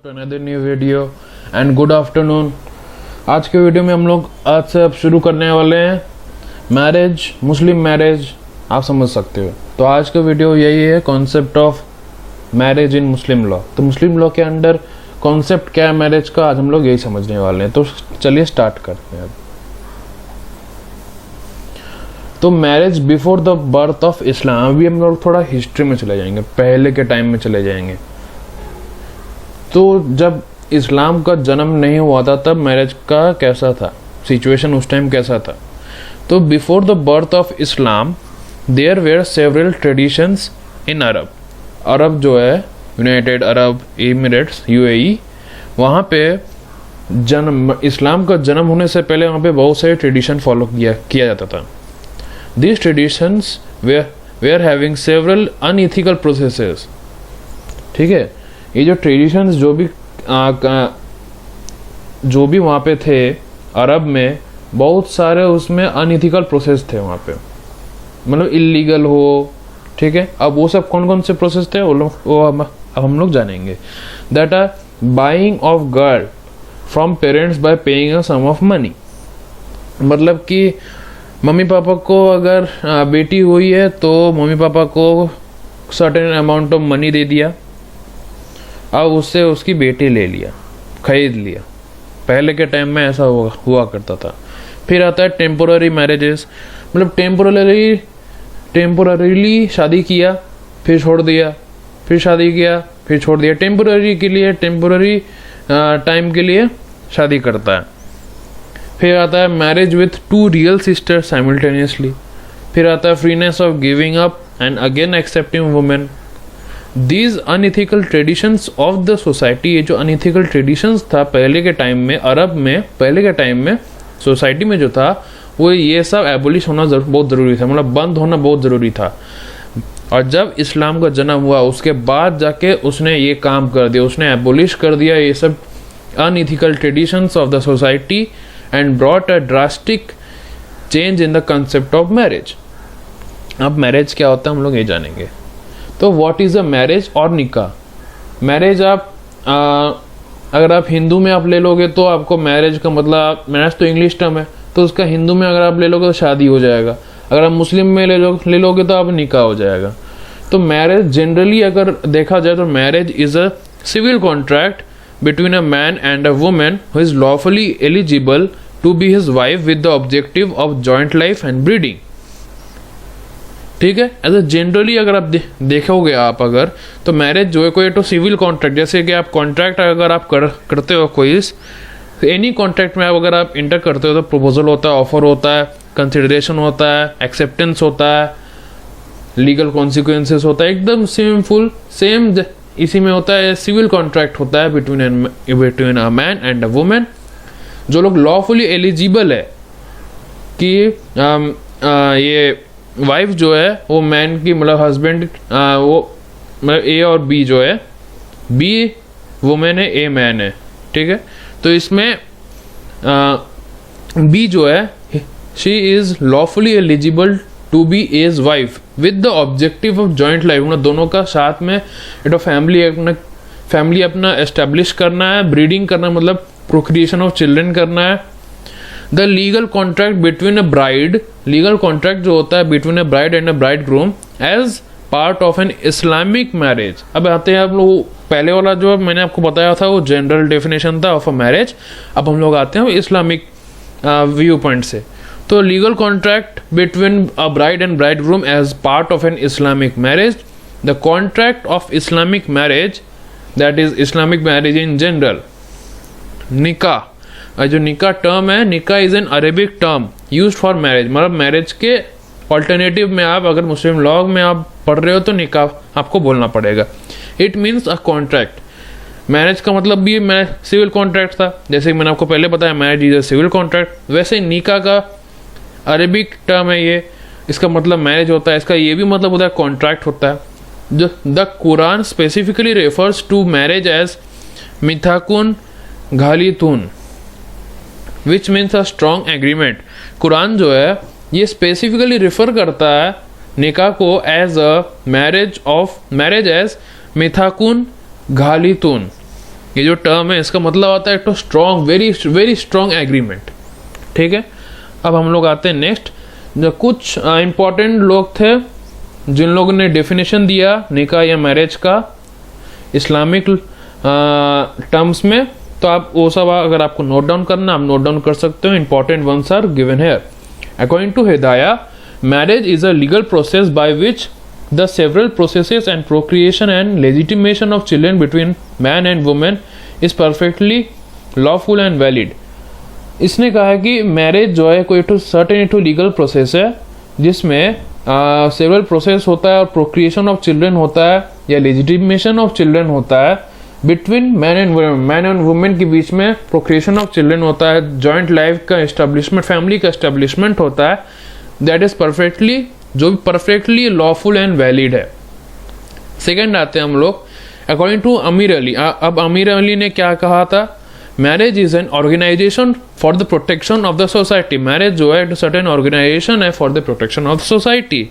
Another new video and good afternoon. आज के video में हम लोग आज से अब शुरू करने वाले हैं मैरिज, मुस्लिम मैरिज, आप समझ सकते हो। तो आज का वीडियो यही है, concept of marriage in Muslim law. तो मुस्लिम लॉ के अंडर कॉन्सेप्ट क्या है मैरिज का, आज हम लोग यही समझने वाले हैं। तो चलिए स्टार्ट करते हैं। तो marriage before the birth of इस्लाम, अभी हम लोग थोड़ा हिस्ट्री में चले जाएंगे, पहले के टाइम में चले जाएंगे। तो जब इस्लाम का जन्म नहीं हुआ था तब मैरिज का कैसा था, सिचुएशन उस टाइम कैसा था। तो before the birth of Islam there were several traditions in Arab. अरब जो है यूनाइटेड अरब एमिरेट्स यूएई, वहाँ पे जन्म, इस्लाम का जन्म होने से पहले वहाँ पे बहुत सारे ट्रेडिशन फॉलो किया जाता था। These traditions were having several unethical processes। ठीक है, ये जो ट्रेडिशंस जो भी वहाँ पे थे अरब में, बहुत सारे उसमें अनइथिकल प्रोसेस थे वहाँ पे, मतलब इलीगल हो। ठीक है, अब वो सब कौन कौन से प्रोसेस थे वो अब हम लोग जानेंगे। That are buying of girl from parents by paying a sum of money. मतलब कि मम्मी पापा को अगर बेटी हुई है तो मम्मी पापा को सर्टेन अमाउंट ऑफ मनी दे दिया, अब उससे उसकी बेटी ले लिया, खरीद लिया। पहले के टाइम में ऐसा हुआ करता था। फिर आता है टेम्पोररी मैरिजेस, मतलब टेम्पोररीली शादी किया, फिर छोड़ दिया, फिर शादी किया, फिर छोड़ दिया। टेम्पोररी टाइम के लिए शादी करता है। फिर आता है marriage with to real sister simultaneously. फिर आता है freeness of giving up and again accepting women. These unethical traditions of the society, ये जो अनइथिकल ट्रेडिशंस था पहले के टाइम में अरब में, पहले के टाइम में सोसाइटी में जो था वो ये सब एबोलिश होना बहुत ज़रूरी था, मतलब बंद होना बहुत ज़रूरी था। और जब इस्लाम का जन्म हुआ उसके बाद जाके उसने ये काम कर दिया, उसने एबोलिश कर दिया ये सब unethical traditions of the society and brought a drastic change in the concept of marriage। अब मैरिज क्या होता है हम लोग ये जानेंगे। तो what is a marriage और निकाह। मैरिज आप अगर आप हिंदू में आप ले लोगे तो आपको मैरिज का मतलब, मैरिज तो इंग्लिश टर्म है तो उसका हिंदू में अगर आप ले लोगे तो शादी हो जाएगा। अगर आप मुस्लिम में ले लोगे तो आप निकाह हो जाएगा। तो मैरिज जनरली अगर देखा जाए तो marriage is a civil contract between a man and a woman who is lawfully eligible to be his wife with the objective of joint life and breeding। ठीक है, एज अ जनरली अगर आप देखोगे आप अगर, तो मैरिज जो है कोई तो सिविल कॉन्ट्रैक्ट, जैसे कि आप कॉन्ट्रैक्ट अगर आप करते हो कोई एनी कॉन्ट्रैक्ट में अगर आप इंटर करते हो तो प्रपोजल होता है, ऑफर होता है, कंसिडरेशन होता है, एक्सेप्टेंस होता है, लीगल कॉन्सिक्वेंसेस होता है, एकदम सिंपल सेम इसी में होता है। सिविल कॉन्ट्रैक्ट होता है between a man and a women. जो लोग लॉफुली एलिजिबल है कि ये वाइफ जो है वो मैन की, मतलब हस्बैंड, वो मतलब ए और बी जो है, बी वुमेन है, ए मैन है। ठीक है, तो इसमें बी जो है she is lawfully eligible to be as wife with the objective of joint life. मतलब दोनों का साथ में एक फैमिली अपना एस्टेब्लिश करना है, ब्रीडिंग करना, मतलब प्रोक्रिएशन ऑफ चिल्ड्रन करना है। The legal contract between a bride, legal contract जो होता है between a bride and a bride groom as part of an Islamic marriage. अब आते हैं आप लोग, पहले वाला जो मैंने आपको बताया था वो जनरल डेफिनेशन था ऑफ अ मैरिज। अब हम लोग आते हैं इस्लामिक व्यू पॉइंट से। तो legal contract between a bride and bride groom as part of an Islamic marriage. The contract of Islamic marriage, that is Islamic marriage in general. निकाह, जो निकाह टर्म है, निकाह is an Arabic term used for marriage. मतलब marriage के alternative में आप अगर मुस्लिम लॉ में आप पढ़ रहे हो तो निकाह आपको बोलना पड़ेगा। It means a contract. Marriage का मतलब भी सिविल कॉन्ट्रैक्ट था, जैसे कि मैंने आपको पहले बताया marriage is a civil contract. वैसे निकाह का अरेबिक टर्म है ये, इसका मतलब मैरिज होता है, इसका ये भी मतलब होता है कॉन्ट्रैक्ट होता है। जो the Quran specifically refers to marriage as मिथाकुन घालितुन which means a strong agreement. Quran जो है ये स्पेसिफिकली रेफर करता है निकाह को एज अ मैरिज एज मिथाकुन घालितुन। ये जो टर्म है इसका मतलब आता है तो strong, very very strong agreement. ठीक है, अब हम लोग आते हैं नेक्स्ट। जो कुछ इंपॉर्टेंट लोग थे जिन लोगों ने डेफिनेशन दिया निकाह या मैरिज का इस्लामिक टर्म्स में, तो आप वो सब अगर आपको नोट डाउन करना आप नोट डाउन कर सकते हो। Important ones are given here. According to Hedaya, marriage is a legal process by which the several processes and procreation and legitimation of children between man and woman is perfectly lawful and valid। इसने कहा है कि marriage जो है कोई तो certain एक legal process है जिसमें सेवरल प्रोसेस होता है और प्रोक्रिएशन ऑफ चिल्ड्रन होता है या लेजिटिमेशन ऑफ चिल्ड्रन होता है between man and women. Man and women के बीच में प्रोक्रिएशन ऑफ चिल्ड्रन होता है, जॉइंट लाइफ का एस्टेब्लिशमेंट, फैमिली का एस्टेब्लिशमेंट होता है। दैट इज परफेक्टली, जो परफेक्टली लॉफुल एंड वैलिड है। सेकेंड आते हैं हम लोग अकॉर्डिंग टू अमीर अली। अब अमीर अली ने क्या कहा था? Marriage is an organisation for the protection of the society. Marriage जो है सर्टेन ऑर्गेनाइजेशन है for the protection of the society.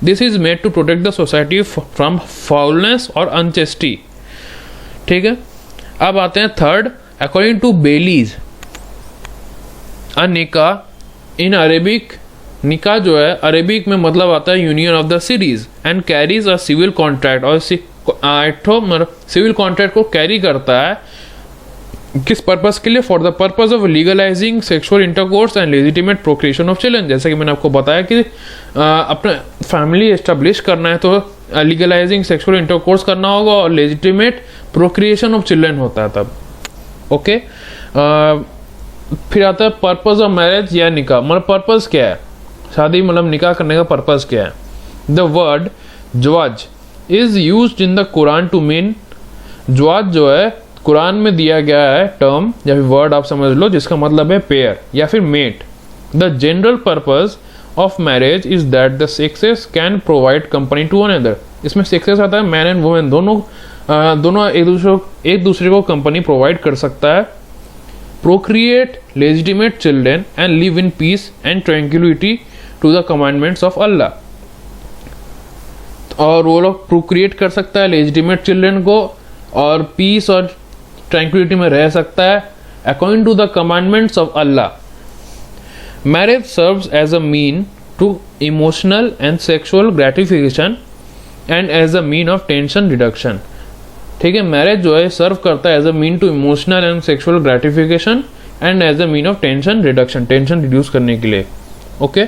This is made to protect the society from foulness और अनचेस्टी। ठीक है, अब आते हैं third. According to Baillie's, a निकाह इन अरेबिक, निकाह जो है अरेबिक में मतलब आता है union of the series and carries a civil contract. और सिविल कॉन्ट्रैक्ट को कैरी करता है किस पर्पस के लिए? For the purpose of legalising sexual intercourse and legitimate procreation of children. जैसे कि मैंने आपको बताया कि अपना फैमिली एस्टेब्लिश करना है तो लीगलाइजिंग सेक्सुअल इंटरकोर्स करना होगा और लेजिटिमेट प्रोक्रिएशन ऑफ चिल्ड्रन होता है तब। ओके, फिर आता है पर्पज ऑफ मैरिज या निकाह। मतलब पर्पज क्या है शादी, मतलब निकाह करने का पर्पज क्या है? द वर्ड जवाज is used in the Quran to mean, जवाज जो है कुरान में दिया गया है टर्म या फिर वर्ड आप समझ लो जिसका मतलब है पेयर या फिर mate. The general purpose of marriage is that the sexes can provide company to one other. इसमें सेक्सेस आता है मैन एंड वुमेन, दोनों एक दूसरे को कंपनी प्रोवाइड कर सकता है। Procreate legitimate children and live in peace and tranquillity to the commandments of Allah. और वो लोग प्रोक्रिएट कर सकता है लेजिटिमेट चिल्ड्रन को और पीस और ट्रैंक्विलिटी में रह सकता है according to the commandments of Allah. Marriage serves as a mean to emotional and sexual gratification and as a mean of tension reduction. ठीक है, मैरिज जो है सर्व करता है as a mean to emotional and sexual gratification and as a mean of tension reduction, tension reduce करने के लिए। Okay,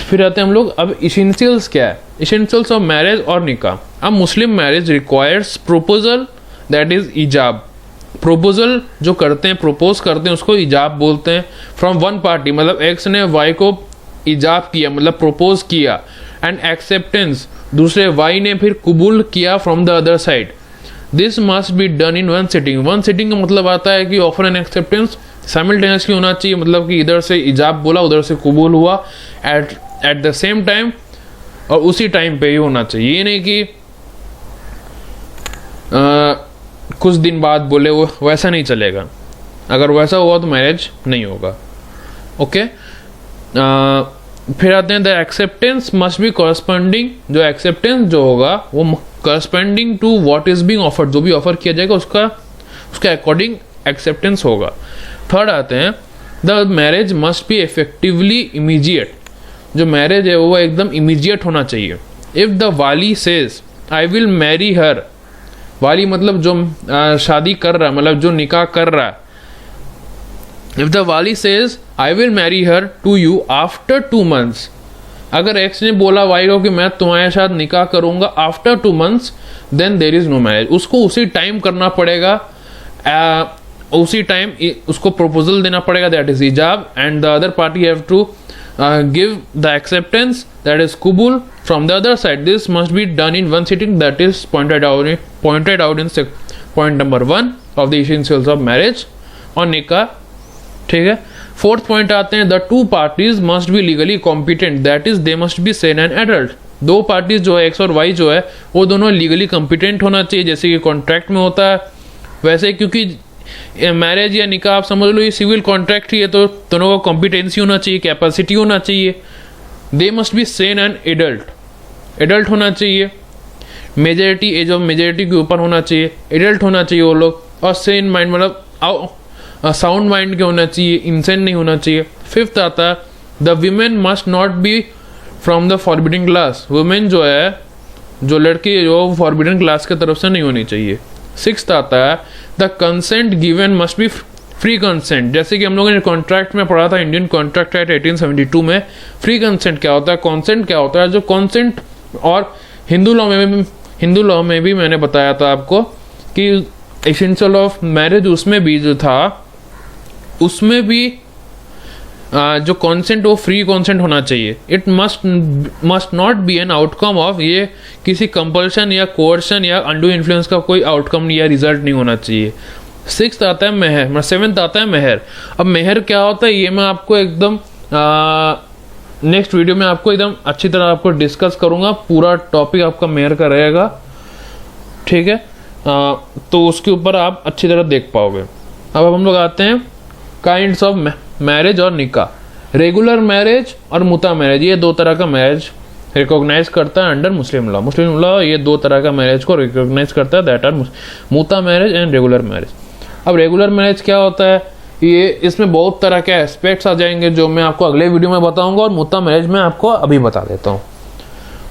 फिर आते हैं हम लोग अब इसेंशियल्स क्या है, इसेंशियल्स ऑफ मैरिज और निकाह। अब Muslim marriage requires proposal, that is इजाब। प्रोपोजल जो करते हैं, प्रोपोज करते हैं उसको इजाब बोलते हैं। फ्रॉम वन पार्टी, मतलब एक्स ने वाई को इजाब किया मतलब प्रोपोज किया, एंड एक्सेप्टेंस, दूसरे वाई ने फिर कबूल किया from the other side. This must be done in one sitting. One sitting का मतलब आता है कि ऑफर एंड एक्सेप्टेंस साइमल्टेनियसली होना चाहिए, मतलब कि इधर से इजाब बोला उधर से कबूल हुआ एट द सेम टाइम और उसी टाइम पे ही होना चाहिए। ये नहीं कि कुछ दिन बाद बोले, वो वैसा नहीं चलेगा। अगर वैसा हुआ तो मैरिज नहीं होगा। ओके, फिर आते हैं the acceptance must be corresponding. जो एक्सेप्टेंस जो होगा वो corresponding to what is being offered, जो भी ऑफर किया जाएगा उसका अकॉर्डिंग एक्सेप्टेंस होगा। थर्ड आते हैं the marriage must be effectively immediate. जो मैरिज है वो एकदम इमीडिएट होना चाहिए। इफ द वाली सेज आई विल मैरी हर, वाली मतलब जो शादी कर रहा है, मतलब जो निकाह कर रहा है। इफ द वाली says I will marry her to you after 2 months, अगर एक्स ने बोला वाई को कि मैं तुम्हारे साथ निकाह करूंगा after 2 months, then there is no marriage. उसको उसी टाइम करना पड़ेगा, उसी टाइम उसको प्रपोजल देना पड़ेगा, दैट इज इजाब, and the other party have to give the acceptance, that is kubul, from the other side. This must be done in one sitting, that is pointed out in point number 1 of the essentials of marriage और निकाह। ठीक है, fourth point आते हैं the two parties must be legally competent, that is they must be Sen and adult. दो parties जो है x और वाई जो है वो दोनों लीगली कॉम्पिटेंट होना चाहिए, जैसे कि कॉन्ट्रैक्ट में होता है वैसे। क्योंकि मैरिज या निकाह आप समझ लो ये सिविल कॉन्ट्रैक्ट ही है, तो दोनों को कॉम्पिटेंसी होना चाहिए, कैपेसिटी होना चाहिए। They must be Sen and adult होना चाहिए, मेजॉरिटी एज ऑफ मेजॉरिटी के ऊपर होना चाहिए, एडल्ट होना चाहिए वो लोग। और सेन माइंड मतलब साउंड माइंड के होना चाहिए, इंसेंट नहीं होना चाहिए। फिफ्थ आता है the women must not be from the forbidden class, women जो है, जो लड़की जो फॉरबिडन क्लास की तरफ से नहीं होनी चाहिए। सिक्स्थ आता है the consent given must be free consent, जैसे कि हम लोगों ने कॉन्ट्रैक्ट में पढ़ा था, इंडियन कॉन्ट्रैक्ट एक्ट 1872 में फ्री कंसेंट क्या होता है, कॉन्सेंट क्या होता है। जो कॉन्सेंट, और हिंदू लॉ में भी मैंने बताया था आपको कि एसेंशियल ऑफ मैरिज उसमें भी जो था, उसमें भी जो कॉन्सेंट वो फ्री कॉन्सेंट होना चाहिए। It must not be an outcome of, ये किसी कंपल्शन या कोर्शन या अंडू इन्फ्लुएंस का कोई आउटकम या रिजल्ट नहीं होना चाहिए। सिक्स्थ आता है मेहर, सेवेंथ आता है मेहर। अब मेहर क्या होता है ये मैं आपको एकदम नेक्स्ट वीडियो में आपको एकदम अच्छी तरह आपको डिस्कस करूंगा, पूरा टॉपिक आपका मेहर का रहेगा, ठीक है। तो उसके ऊपर आप अच्छी तरह देख पाओगे। अब हम लोग आते हैं काइंड्स ऑफ मैरिज और निकाह। रेगुलर मैरिज और मुता मैरिज, ये दो तरह का मैरिज रिकॉग्नाइज करता है under Muslim law. Muslim law ये दो तरह का मैरिज को रिकॉग्नाइज करता है, दैट आर मुता मैरिज एंड रेगुलर मैरिज। अब रेगुलर मैरिज क्या होता है, ये इसमें बहुत तरह के एस्पेक्ट्स आ जाएंगे जो मैं आपको अगले वीडियो में बताऊंगा, और मुता मैरिज में आपको अभी बता देता हूँ।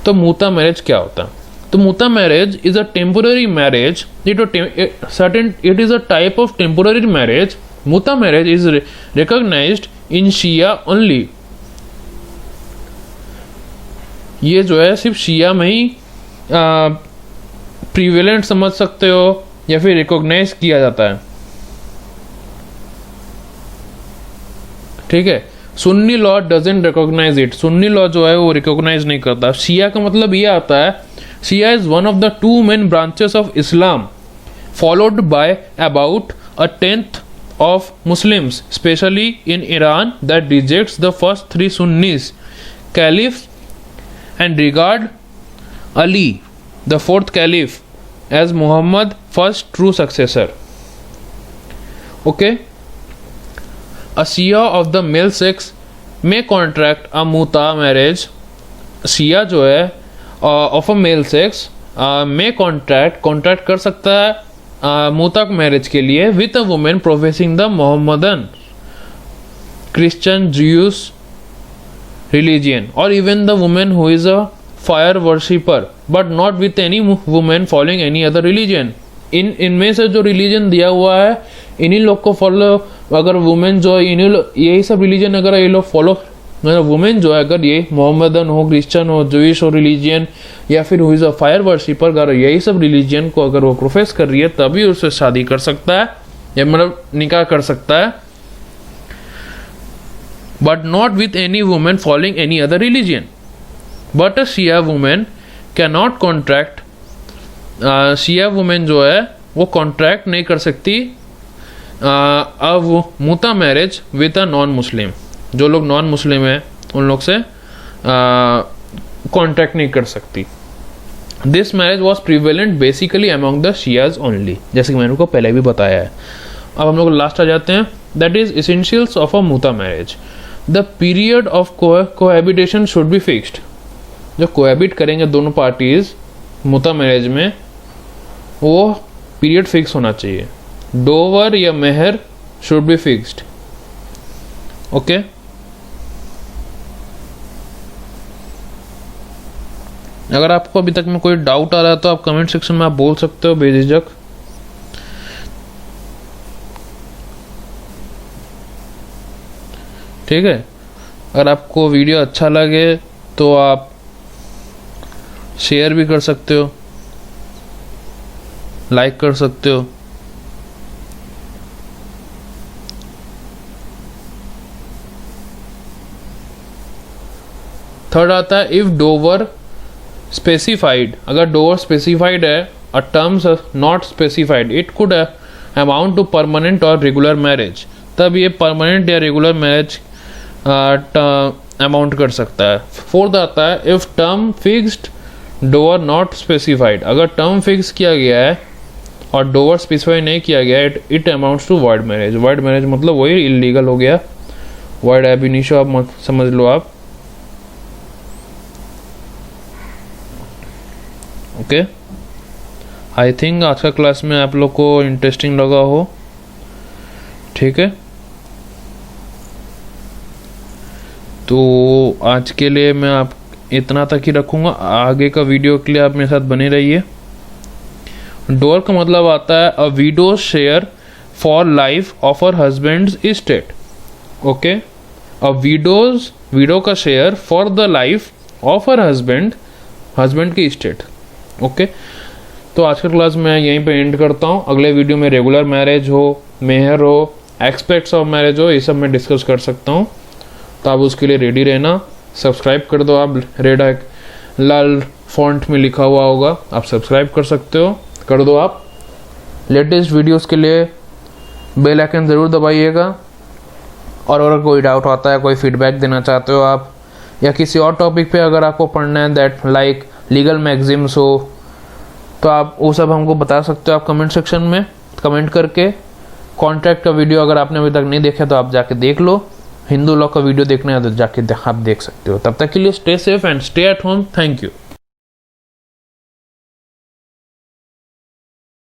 तो मुता मैरिज क्या होता है, तो मुता marriage is a temporary marriage, it is a type of temporary marriage. मुता marriage is recognised in Shia only, ये जो है सिर्फ शिया में ही प्रीवेलेंट समझ सकते हो या फिर रिकॉग्नाइज किया जाता है, ठीक है। Sunni law doesn't recognise it, Sunni law जो है वो रिकॉग्नाइज नहीं करता। शिया का मतलब ये आता है, Shia is one of the two main branches of Islam followed by about a tenth of Muslims, especially in Iran, that rejects the first three Sunnis caliphs and regard Ali, the fourth caliph, as Muhammad first true successor. Okay, a Shia of the male sex may contract a muta marriage. Shia जो है of a male sex may contract कर सकता है मुतक marriage के लिए with a women professing the Mohammedan Christian Jews religion, और even the women who is a fire worshipper, but not with any women following any other religion. इनमें से जो religion दिया हुआ है इन्हीं लोग को फॉलो, अगर वुमेन जो इन्हीं यही सब रिलीजन अगर ये लोग फॉलो, मतलब वुमेन जो है अगर ये मोहम्मदन हो, क्रिश्चियन हो, जूइश हो रिलीजियन, या फिर who is a fire worshipper, अगर यही सब रिलीजियन को अगर वो प्रोफेस कर रही है तभी उससे शादी कर सकता है या मतलब निकाह कर सकता है, but not with any women following any other religion. But a Shia women can not contract, Shia women जो है वो कॉन्ट्रैक्ट नहीं कर सकती अब मुता marriage with a non Muslim, जो लोग नॉन मुस्लिम है उन लोग से कॉन्ट्रैक्ट नहीं कर सकती। This marriage was prevalent basically among the Shias only, जैसे कि मैंने उनको पहले भी बताया है। अब हम लोग लास्ट आ जाते हैं, that is essentials of a मुता marriage. The period of cohabitation should be fixed, जो कोहैबिट करेंगे दोनों पार्टीज मुता मैरिज में वो पीरियड फिक्स होना चाहिए। डोवर या मेहर शुड बी फिक्स्ड, ओके। अगर आपको अभी तक में कोई डाउट आ रहा है तो आप कमेंट सेक्शन में आप बोल सकते हो बेझिझक। ठीक है, अगर आपको वीडियो अच्छा लगे तो आप शेयर भी कर सकते हो, लाइक कर सकते हो। थर्ड आता है इफ डोवर स्पेसिफाइड, अगर डोवर स्पेसिफाइड है और terms not specified, it could amount to permanent और रेगुलर मैरिज, तब ये परमानेंट या रेगुलर मैरिज अमाउंट कर सकता है। फोर्थ आता है if term fixed Dover not specified, अगर टर्म फिक्स किया गया है और डोवर स्पेसिफाई नहीं किया गया है, it amounts to void marriage. Void marriage मतलब वही इलीगल हो गया, वॉइड एब इनिशियो आप मत समझ लो आप, ओके। आई थिंक आज का क्लास में आप लोग को इंटरेस्टिंग लगा हो। ठीक है, तो आज के लिए मैं आप इतना तक ही रखूँगा। आगे का वीडियो के लिए आप मेरे साथ बने रहिए। डोअर का मतलब आता है a widow share for life of her husband's estate. Okay, a widow का share for the life of her husband की इस्टेट। ओके, तो आज का क्लास मैं यहीं पे एंड करता हूँ। अगले वीडियो में रेगुलर मैरिज हो, मेहर हो, एस्पेक्ट्स ऑफ मैरिज हो, ये सब मैं डिस्कस कर सकता हूँ। तो आप उसके लिए रेडी रहना। सब्सक्राइब कर दो आप, रेड लाल फॉन्ट में लिखा हुआ होगा, आप सब्सक्राइब कर सकते हो, कर दो आप। लेटेस्ट वीडियोस के लिए बेल आइकन ज़रूर दबाइएगा। और अगर कोई डाउट आता है, कोई फीडबैक देना चाहते हो आप, या किसी और टॉपिक पे अगर आपको पढ़ना है दैट लाइक लीगल मैगजीम्स हो, तो आप वो सब हमको बता सकते हो आप कमेंट सेक्शन में कमेंट करके। कॉन्ट्रैक्ट का वीडियो अगर आपने अभी तक नहीं देखा तो आप जाके देख लो। हिंदू लॉ का वीडियो देखना है तो जाके आप देख सकते हो। तब तक के लिए stay safe and stay at home. Thank you.